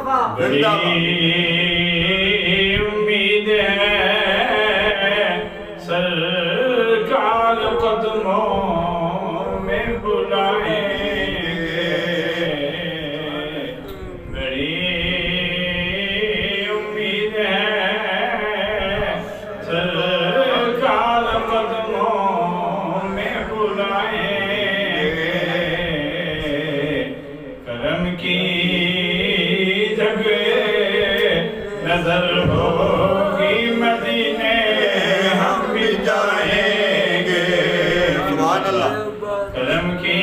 بڑی امید ہے سرکار قدموں میں بلائیں گے بڑی امید ہے سرکار قدموں میں بلائیں گے کرم کی جگہ نظر ہوگی مدینے ہم بھی جائیں گے سبحان اللہ کرم کی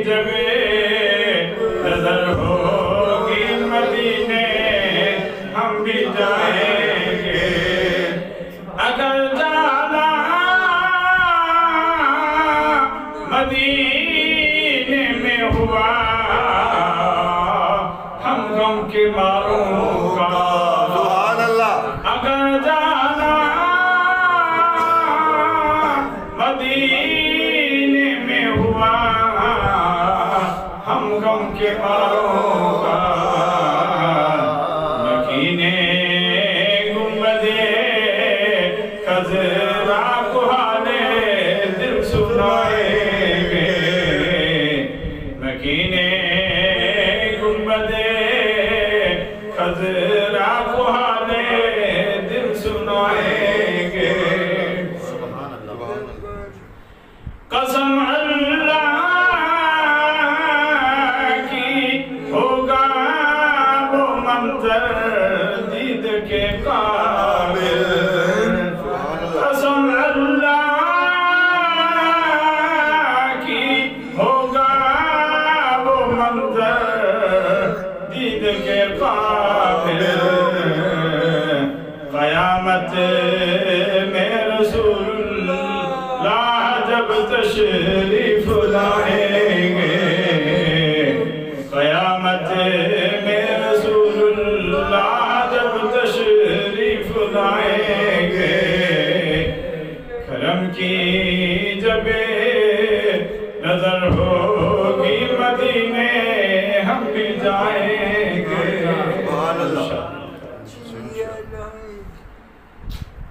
جگہ نظر ہوگی مدینے ہم بھی جائیں گے اگر جانا مدینے میں ہوا ہم غم کے ماروں کا سبحان اللہ اگر جانا مدینے میں ہوا ہم غم کے ماروں کا مکینے گنبدے خضرا کو حالے دل سنائیں گے مکینے گنبدے خضرا کو حالے دل سنائیں گے قسم اللہ کی ہوگا وہ منظر دید کے قابل قسم اللہ کی ہوگا وہ منظر دید کے قابل قیامت میں رسول اللہ جب تشریف لائیں گے قیامت میں رسول اللہ جب تشریف لائیں گے کرم کی جب نظر ہوگی مدینے ہم بھی جائیں گے سبحان اللہ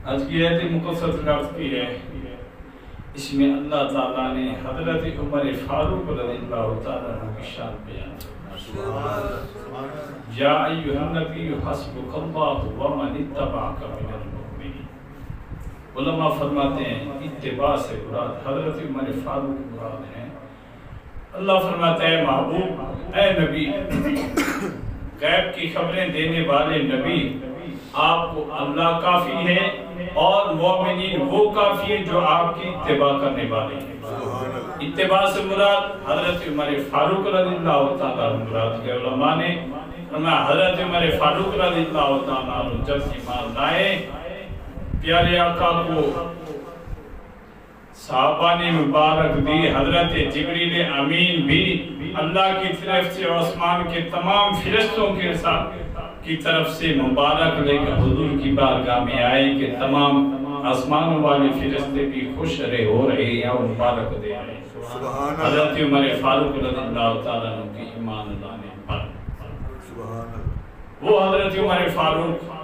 آج کی آیت مقصد لفظ کی ہے اس میں اللہ تعالیٰ نے حضرت عمر فاروق رضی اللہ تعالیٰ عنہ کی شان بیان یا ایھا النبی حسبک اللہ ومن اتبعک من المؤمنین علماء فرماتے ہیں اتباع سے مراد حضرت عمر فاروق مراد ہیں اللہ فرماتا ہے محبوب اے نبی غیب کی خبریں دینے والے نبی آپ کو اللہ کافی ہے اور مومنین وہ کافی ہے جو آپ کی اتباع کرنے والے ہیں اتباع سے مراد حضرت عمر فاروق رضی اللہ تعالیٰ مراد کے علماء نے فرمایا حضرت عمر فاروق رضی اللہ تعالیٰ جب ایمان لائے پیارے آقا کو صحابہ نے مبارک دی حضرت جبریل امین بھی اللہ کی طرف سے عثمان کے تمام فرشتوں کے ساتھ کی طرف سے مبارک لے کر حضور کی بارگاہ میں آئے کہ تمام آسمانوں والے فرشتے بھی خوش رہے ہو رہے ہیں اور مبارک دے رہے ہیں حضرت عمر فاروق رضی اللہ تعالیٰ عنہ کی ایمان لانے پر وہ حضرت عمر فاروق